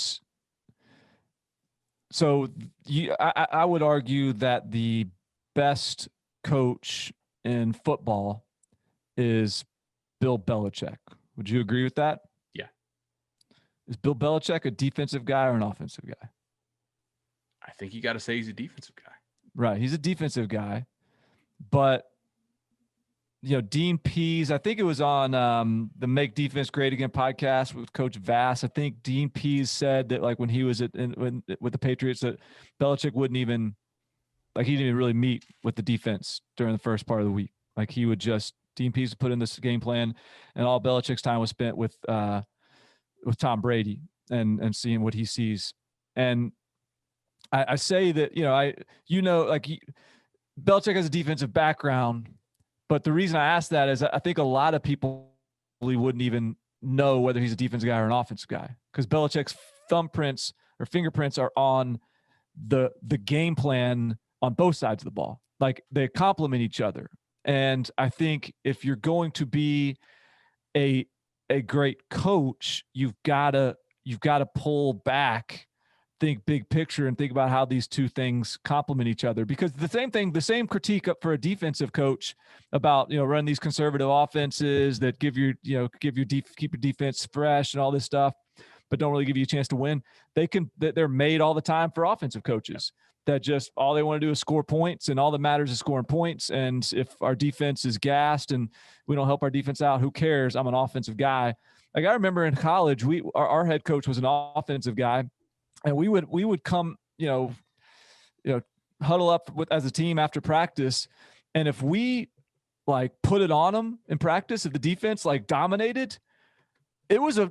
S1: would argue that the best coach in football is Bill Belichick. Would you agree with that?
S2: Yeah.
S1: Is Bill Belichick a defensive guy or an offensive guy?
S2: I think you got to say he's a defensive guy.
S1: Right. He's a defensive guy. But, Dean Pease, I think it was on the Make Defense Great Again podcast with Coach Vass. I think Dean Pease said that, like, when he was with the Patriots, that Belichick he didn't even really meet with the defense during the first part of the week. Like, he would Dean Pease would put in this game plan, and all Belichick's time was spent with Tom Brady and seeing what he sees. And I say that, Belichick has a defensive background, but the reason I ask that is I think a lot of people wouldn't even know whether he's a defensive guy or an offensive guy, because Belichick's thumbprints or fingerprints are on the game plan on both sides of the ball. Like, they complement each other. And I think if you're going to be a great coach, you've got to pull back, think big picture, and think about how these two things complement each other. Because the same critique up for a defensive coach about, run these conservative offenses that keep your defense fresh and all this stuff, but don't really give you a chance to win. They're made all the time for offensive coaches that just all they want to do is score points, and all that matters is scoring points. And if our defense is gassed and we don't help our defense out, who cares? I'm an offensive guy. Like, I remember in college, our head coach was an offensive guy. And we would come, huddle up as a team after practice, and if we put it on them in practice, if the defense dominated, it was a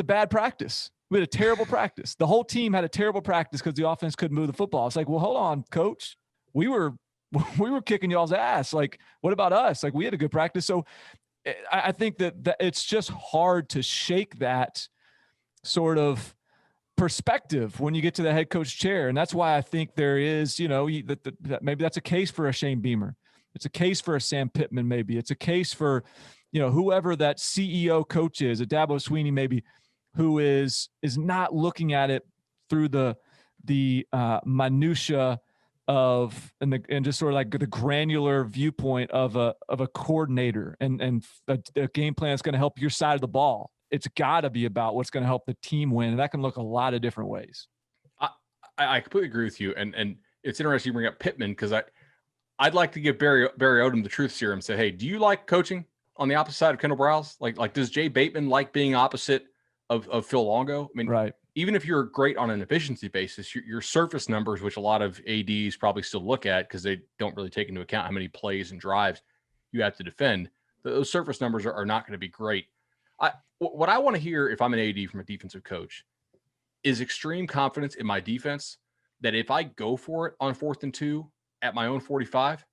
S1: bad practice. We had a terrible practice. The whole team had a terrible practice because the offense couldn't move the football. It's like, well, hold on, coach. We were kicking y'all's ass. Like, what about us? Like, we had a good practice. So I think that it's just hard to shake that sort of perspective when you get to the head coach chair. And that's why I think there is, that maybe that's a case for a Shane Beamer. It's a case for a Sam Pittman. Maybe it's a case for, whoever that CEO coach is, a Dabo Sweeney, maybe, who is not looking at it through the minutia of, and just sort of like the granular viewpoint of a coordinator and a game plan that's going to help your side of the ball. It's got to be about what's going to help the team win. And that can look a lot of different ways.
S2: I completely agree with you. And it's interesting you bring up Pittman, because I'd like to give Barry Odom the truth serum and say, hey, do you like coaching on the opposite side of Kendall Browse? Like does Jay Bateman like being opposite of Phil Longo? I mean,
S1: right.
S2: Even if you're great on an efficiency basis, your surface numbers, which a lot of ADs probably still look at because they don't really take into account how many plays and drives you have to defend, those surface numbers are not going to be great. What I want to hear if I'm an AD from a defensive coach is extreme confidence in my defense, that if I go for it on 4th and 2 at my own 45,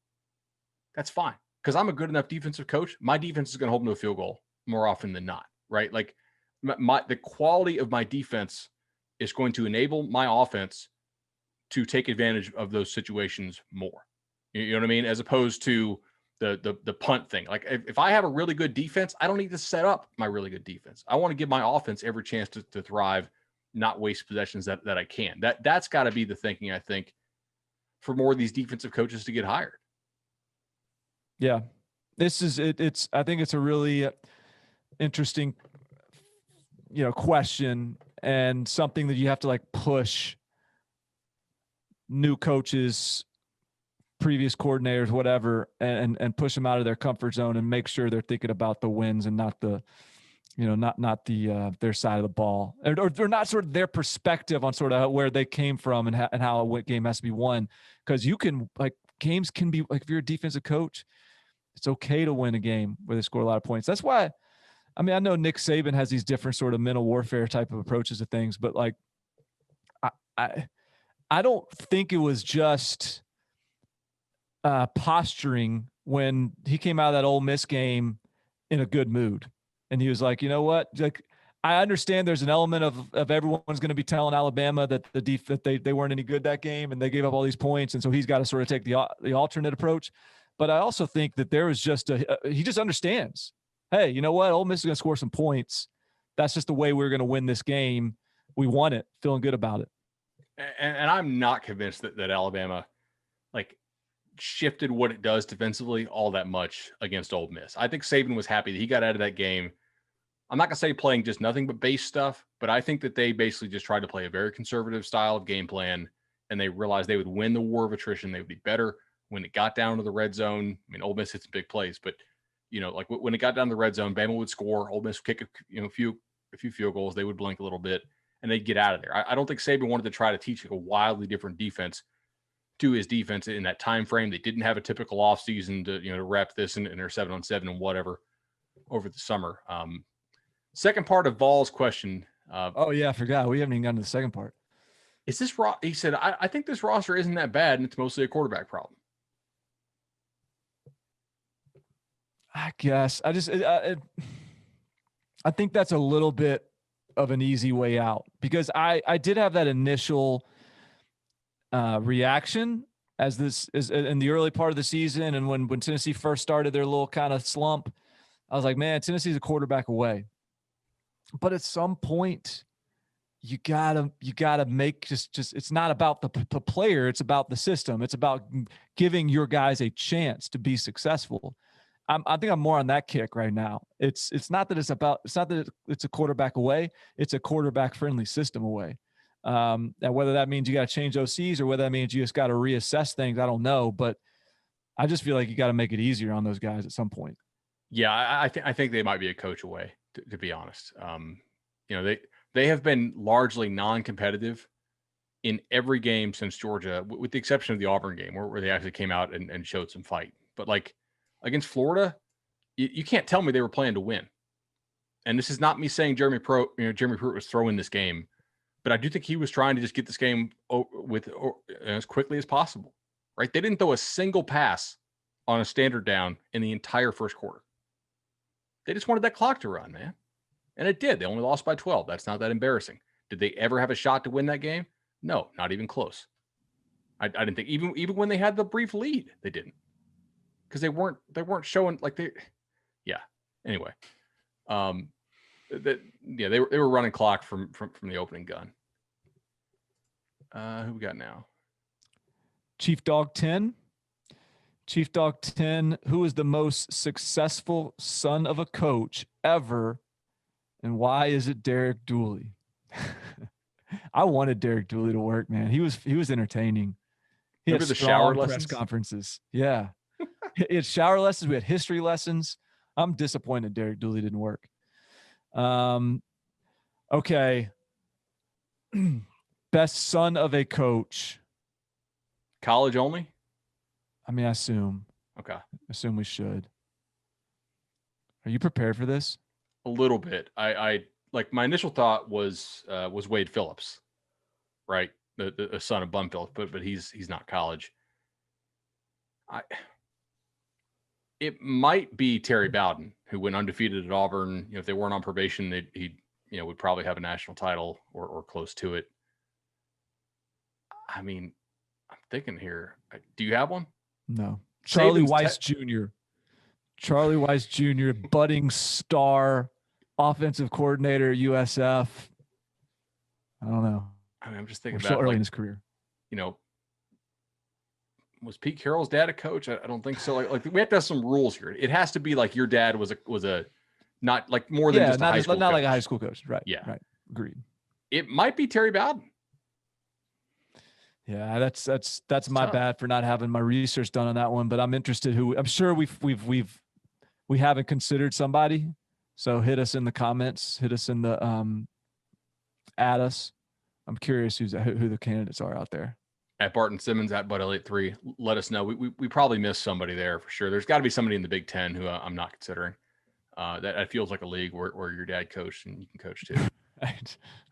S2: that's fine. Because I'm a good enough defensive coach. My defense is going to hold them to a field goal more often than not, right? Like the quality of my defense is going to enable my offense to take advantage of those situations more. You know what I mean? As opposed to the punt thing. Like if I have a really good defense, I don't need to set up my really good defense. I want to give my offense every chance to thrive, not waste possessions that I can. That's got to be the thinking, I think, for more of these defensive coaches to get hired.
S1: Yeah, this is it. I think it's a really interesting, question, and something that you have to push new coaches, previous coordinators, whatever, and push them out of their comfort zone and make sure they're thinking about the wins and not the, not the their side of the ball, or not sort of their perspective on sort of where they came from and how a game has to be won. Because you can games can be if you're a defensive coach, it's okay to win a game where they score a lot of points. That's why, I know Nick Saban has these different sort of mental warfare type of approaches to things, but I don't think it was just posturing when he came out of that Ole Miss game in a good mood. And he was like, you know what? Like, I understand there's an element of everyone's going to be telling Alabama that that they weren't any good that game and they gave up all these points. And so he's got to sort of take the alternate approach. But I also think that there was just he just understands, hey, you know what? Ole Miss is going to score some points. That's just the way we're going to win this game. We won it, feeling good about it.
S2: And I'm not convinced that Alabama like shifted what it does defensively all that much against Ole Miss. I think Saban was happy that he got out of that game. I'm not going to say playing just nothing but base stuff, but I think that they basically just tried to play a very conservative style of game plan, and they realized they would win the war of attrition. They would be better when it got down to the red zone. I mean, Ole Miss hit some big plays, but, you know, like when it got down to the red zone, Bama would score, Ole Miss would kick a few field goals, they would blink a little bit, and they'd get out of there. I don't think Saban wanted to try to teach a wildly different defense to his defense in that time frame. They didn't have a typical offseason to rep this and their 7-on-7 and whatever over the summer. Second part of Vol's question.
S1: Oh yeah, I forgot. We haven't even gotten to the second part.
S2: Is this he said, I think this roster isn't that bad and it's mostly a quarterback problem.
S1: I guess I think that's a little bit of an easy way out, because I did have that initial reaction as this is in the early part of the season. And when Tennessee first started their little kind of slump, I was like, man, Tennessee's a quarterback away. But at some point you gotta make just it's not about the player. It's about the system. It's about giving your guys a chance to be successful. I think I'm more on that kick right now. It's not that it's a quarterback away. It's a quarterback friendly system away. And whether that means you got to change OCs or whether that means you just got to reassess things, I don't know. But I just feel like you got to make it easier on those guys at some point.
S2: Yeah, I think they might be a coach away, to be honest. They have been largely non-competitive in every game since Georgia, with the exception of the Auburn game where they actually came out and showed some fight. But like against Florida, you can't tell me they were playing to win. And this is not me saying Jeremy Pruitt was throwing this game, but I do think he was trying to just get this game as quickly as possible, right? They didn't throw a single pass on a standard down in the entire first quarter. They just wanted that clock to run, man. And it did. They only lost by 12. That's not that embarrassing. Did they ever have a shot to win that game? No, not even close. I didn't think even when they had the brief lead, they didn't. Because they weren't showing like they, yeah. Anyway, they were running clock from the opening gun. Who we got now?
S1: Chief Dog 10. Chief Dog 10. Who is the most successful son of a coach ever, and why is it Derek Dooley? I wanted Derek Dooley to work, man. He was entertaining. He
S2: Remember
S1: had
S2: the shower
S1: press
S2: lessons?
S1: Conferences. Yeah. He had shower lessons. We had history lessons. I'm disappointed Derek Dooley didn't work. Okay. Best son of a coach.
S2: College only?
S1: I mean, I assume.
S2: Okay.
S1: Assume we should. Are you prepared for this?
S2: A little bit. I like my initial thought was Wade Phillips, right? The son of Bum Phillips, but he's not college. It might be Terry Bowden, who went undefeated at Auburn. If they weren't on probation, he would probably have a national title or close to it. I mean, I'm thinking here. Do you have one?
S1: No. Charlie Weiss Jr. Charlie Weiss Jr., budding star, offensive coordinator, USF. I don't know.
S2: I mean, I'm just thinking
S1: We're
S2: about
S1: so early in his career.
S2: Was Pete Carroll's dad a coach? I don't think so. Like we have to have some rules here. It has to be like your dad was a not like more than just a high school coach.
S1: Not like a high school coach. Right.
S2: Yeah.
S1: Right. Agreed.
S2: It might be Terry Bowden.
S1: Yeah, that's my bad for not having my research done on that one. But I'm interested. I'm sure we haven't considered somebody. So hit us in the comments. Hit us in the add us. I'm curious who the candidates are out there.
S2: At Barton Simmons, at Bud83, let us know. We probably missed somebody there for sure. There's got to be somebody in the Big Ten who I'm not considering. That feels like a league where your dad coached and you can coach too.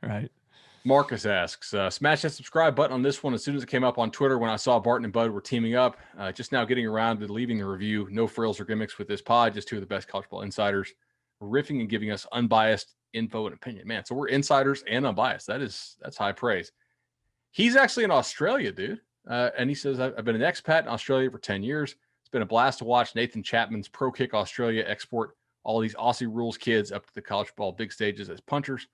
S1: Right.
S2: Marcus asks, smash that subscribe button on this one as soon as it came up on Twitter when I saw Barton and Bud were teaming up. Just now getting around to leaving the review. No frills or gimmicks with this pod. Just two of the best college football insiders riffing and giving us unbiased info and opinion. Man, so we're insiders and unbiased. That's high praise. He's actually in Australia, dude. And he says, I've been an expat in Australia for 10 years. It's been a blast to watch Nathan Chapman's Pro Kick Australia export all these Aussie Rules kids up to the college football big stages as punters.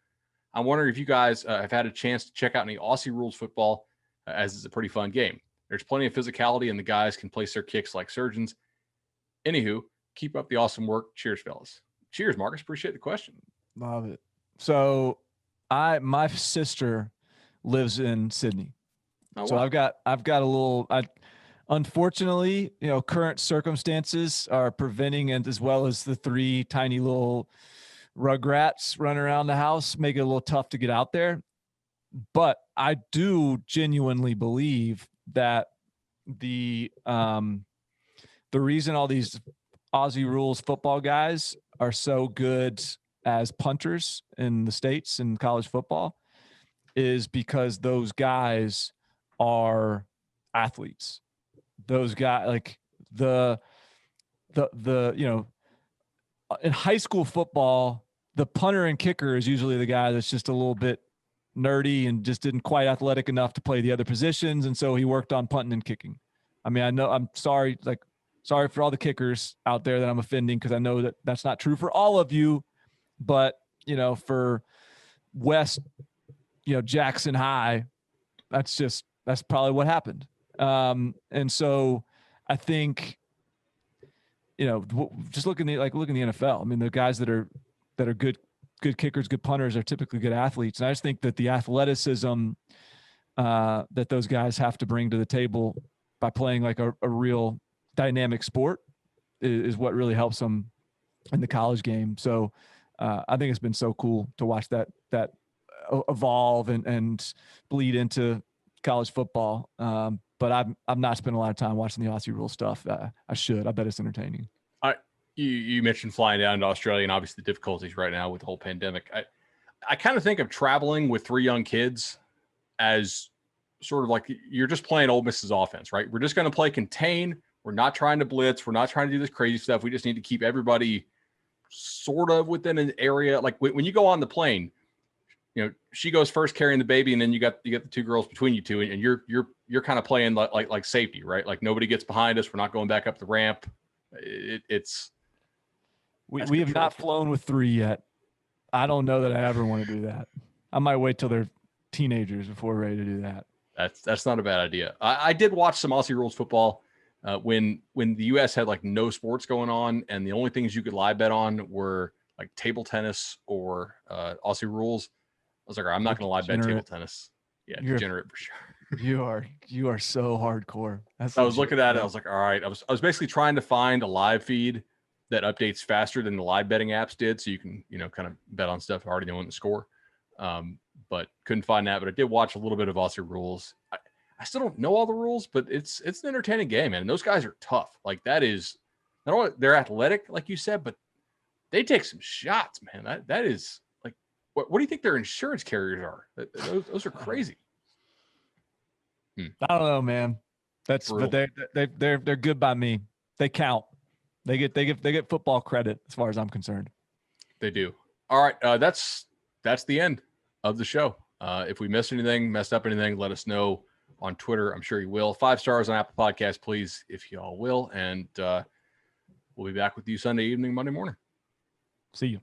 S2: I'm wondering if you guys have had a chance to check out any Aussie Rules football, as it's a pretty fun game. There's plenty of physicality, and the guys can place their kicks like surgeons. Anywho, keep up the awesome work. Cheers, fellas. Cheers, Marcus. Appreciate the question.
S1: Love it. So my sister lives in Sydney.
S2: Oh,
S1: so
S2: wow.
S1: I've got a little, unfortunately, current circumstances are preventing, and as well as the three tiny little rugrats running around the house, make it a little tough to get out there. But I do genuinely believe that the reason all these Aussie Rules football guys are so good as punters in the States in college football is because those guys are athletes. Those guys, like the in high school football, the punter and kicker is usually the guy that's just a little bit nerdy and just didn't quite athletic enough to play the other positions. And so he worked on punting and kicking. I mean, I know I'm sorry for all the kickers out there that I'm offending, because I know that that's not true for all of you, but for West, Jackson High, that's probably what happened. And so I think, just look in the NFL. I mean, the guys that are good kickers, good punters are typically good athletes. And I just think that the athleticism that those guys have to bring to the table by playing like a real dynamic sport is what really helps them in the college game. So I think it's been so cool to watch that evolve and bleed into college football. But I've not spent a lot of time watching the Aussie Rules stuff. I should. I bet it's entertaining.
S2: You mentioned flying down to Australia and obviously the difficulties right now with the whole pandemic. I kind of think of traveling with three young kids as sort of like you're just playing Ole Miss's offense, right? We're just going to play contain. We're not trying to blitz. We're not trying to do this crazy stuff. We just need to keep everybody sort of within an area. Like when you go on the plane, she goes first carrying the baby, and then you got the two girls between you two, and you're kind of playing like safety, right? Like nobody gets behind us. We're not going back up the ramp.
S1: We have not flown with three yet. I don't know that I ever want to do that. I might wait till they're teenagers before we're ready to do that.
S2: That's not a bad idea. I did watch some Aussie Rules football when the U.S. had like no sports going on, and the only things you could live bet on were like table tennis or Aussie Rules. I was like, I'm not going to live bet table tennis. Yeah, degenerate for sure.
S1: You are so hardcore.
S2: I was looking at it. I was like, all right. I was basically trying to find a live feed that updates faster than the live betting apps did, so you can kind of bet on stuff already knowing the score. But couldn't find that. But I did watch a little bit of Aussie Rules. I still don't know all the rules, but it's an entertaining game, man. And those guys are tough. Like that is not only they're athletic, like you said, but they take some shots, man. That is like what do you think their insurance carriers are? Those are crazy.
S1: I don't know, man. But they're good by me. They count. They get football credit as far as I'm concerned.
S2: They do. All right, that's the end of the show. If we missed up anything, let us know on Twitter. I'm sure you will. 5 stars on Apple Podcasts, please, if you all will. And we'll be back with you Sunday evening, Monday morning.
S1: See you.